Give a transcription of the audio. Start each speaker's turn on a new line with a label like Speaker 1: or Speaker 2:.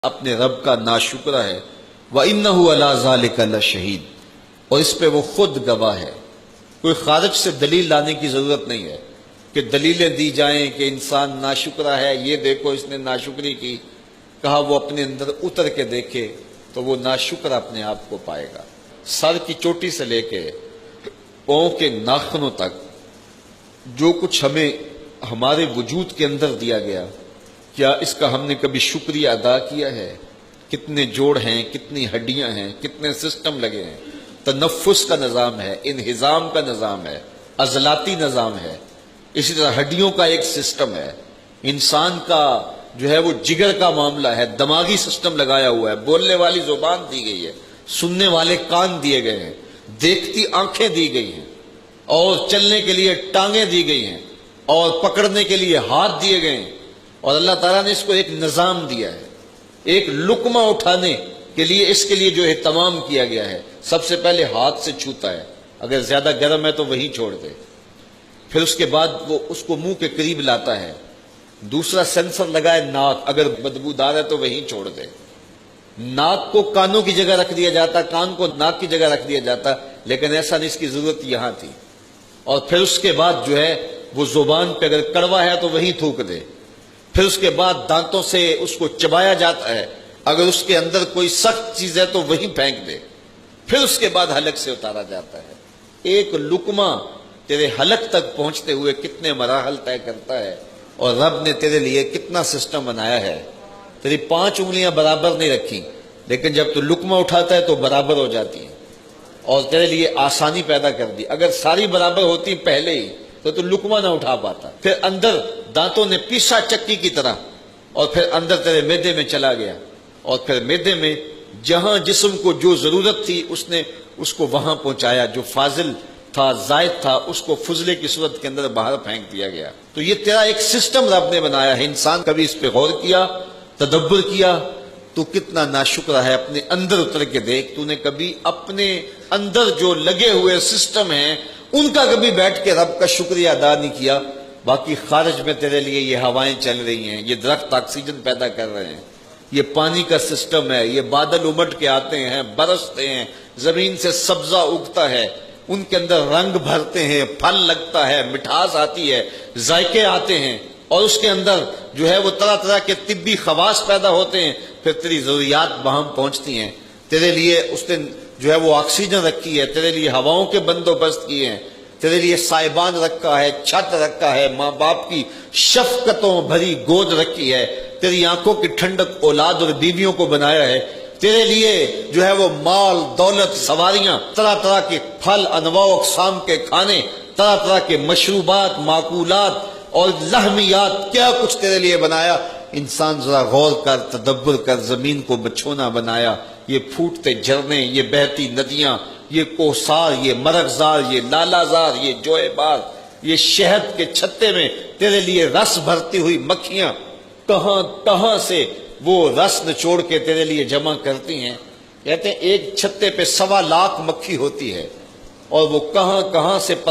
Speaker 1: اپنے رب کا ناشکرہ ہے وَإِنَّهُ عَلَىٰ ذَلِكَ لَشَهِيدٌ، اور اس پہ وہ خود گواہ ہے۔ کوئی خارج سے دلیل لانے کی ضرورت نہیں ہے کہ دلیلیں دی جائیں کہ انسان ناشکرہ ہے، یہ دیکھو اس نے ناشکری کی۔ کہا وہ اپنے اندر اتر کے دیکھے تو وہ ناشکر اپنے آپ کو پائے گا۔ سر کی چوٹی سے لے کے پاؤں کے ناخنوں تک جو کچھ ہمیں ہمارے وجود کے اندر دیا گیا، کیا اس کا ہم نے کبھی شکریہ ادا کیا ہے؟ کتنے جوڑ ہیں، کتنی ہڈیاں ہیں، کتنے سسٹم لگے ہیں، تنفس کا نظام ہے، انہضام کا نظام ہے، عضلاتی نظام ہے، اسی طرح ہڈیوں کا ایک سسٹم ہے، انسان کا جو ہے وہ جگر کا معاملہ ہے، دماغی سسٹم لگایا ہوا ہے، بولنے والی زبان دی گئی ہے، سننے والے کان دیے گئے ہیں، دیکھتی آنکھیں دی گئی ہیں، اور چلنے کے لیے ٹانگیں دی گئی ہیں، اور پکڑنے کے لیے ہاتھ دیے گئے ہیں، اور اللہ تعالیٰ نے اس کو ایک نظام دیا ہے۔ ایک لقمہ اٹھانے کے لیے اس کے لیے جو اہتمام کیا گیا ہے، سب سے پہلے ہاتھ سے چھوتا ہے، اگر زیادہ گرم ہے تو وہیں چھوڑ دے، پھر اس کے بعد وہ اس کو منہ کے قریب لاتا ہے، دوسرا سینسر لگائے ناک، اگر بدبودار ہے تو وہیں چھوڑ دے۔ ناک کو کانوں کی جگہ رکھ دیا جاتا، کان کو ناک کی جگہ رکھ دیا جاتا، لیکن ایسا نہیں، اس کی ضرورت یہاں تھی۔ اور پھر اس کے بعد جو ہے وہ زبان پہ اگر کڑوا ہے تو وہیں تھوک دے، پھر اس کے بعد دانتوں سے اس کو چبایا جاتا ہے، اگر اس کے اندر کوئی سخت چیز ہے تو وہیں پھینک دے، پھر اس کے بعد حلق سے اتارا جاتا ہے۔ ایک لقمہ تیرے حلق تک پہنچتے ہوئے کتنے مراحل طے کرتا ہے، اور رب نے تیرے لیے کتنا سسٹم بنایا ہے۔ تیری 5 انگلیاں برابر نہیں رکھی، لیکن جب تو لقمہ اٹھاتا ہے تو برابر ہو جاتی ہیں، اور تیرے لیے آسانی پیدا کر دی۔ اگر ساری برابر ہوتی پہلے ہی تو لقمہ نہ اٹھا پاتا۔ پھر اندر دانتوں نے پیسا چکی کی طرح، اور پھر اندر تیرے معدے میں چلا گیا، اور پھر معدے میں جہاں جسم کو جو ضرورت تھی اس نے اس کو وہاں پہنچایا، جو فاضل تھا، زائد تھا، اس کو فضلے کی صورت کے اندر باہر پھینک دیا گیا۔ تو یہ تیرا ایک سسٹم رب نے بنایا ہے۔ انسان کبھی اس پہ غور کیا، تدبر کیا؟ تو کتنا ناشکرہ ہے، اپنے اندر اتر کے دیکھ۔ تو نے کبھی اپنے اندر جو لگے ہوئے سسٹم ہیں ان کا کبھی بیٹھ کے رب کا شکریہ ادا نہیں کیا؟ باقی خارج میں تیرے لیے یہ ہوائیں چل رہی ہیں، یہ درخت آکسیجن پیدا کر رہے ہیں، یہ پانی کا سسٹم ہے، یہ بادل امٹ کے آتے ہیں، برستے ہیں، زمین سے سبزہ اگتا ہے، ان کے اندر رنگ بھرتے ہیں، پھل لگتا ہے، مٹھاس آتی ہے، ذائقے آتے ہیں، اور اس کے اندر جو ہے وہ طرح طرح کے طبی خواص پیدا ہوتے ہیں، پھر تیری ضروریات وہاں پہنچتی ہیں۔ تیرے لیے اس نے جو ہے وہ آکسیجن رکھی ہے، تیرے لیے ہواؤں کے بندوبست کیے ہیں، تیرے لیے سائبان رکھا ہے، چھت رکھا ہے، ماں باپ کی شفقتوں بھری گود رکھی ہے، تیری آنکھوں کی ٹھنڈک اولاد اور بیویوں کو بنایا ہے، تیرے لیے جو ہے وہ مال دولت سواریاں، طرح طرح کے پھل، انواع و اقسام کے کھانے، طرح طرح کے مشروبات، معقولات اور لحمیات، کیا کچھ تیرے لیے بنایا۔ انسان ذرا غور کر، تدبر کر، زمین کو بچھونا بنایا، یہ پھوٹتے جھرنے، یہ بہتی ندیاں، یہ کوسار، یہ مرغزار، یہ لالازار، یہ جوئے بار، یہ شہد کے چھتے میں تیرے لیے رس بھرتی ہوئی مکھیاں کہاں کہاں سے وہ رس نچوڑ کے تیرے لیے جمع کرتی ہیں۔ کہتے ہیں ایک چھتے پہ 1.25 لاکھ مکھی ہوتی ہے، اور وہ کہاں کہاں سے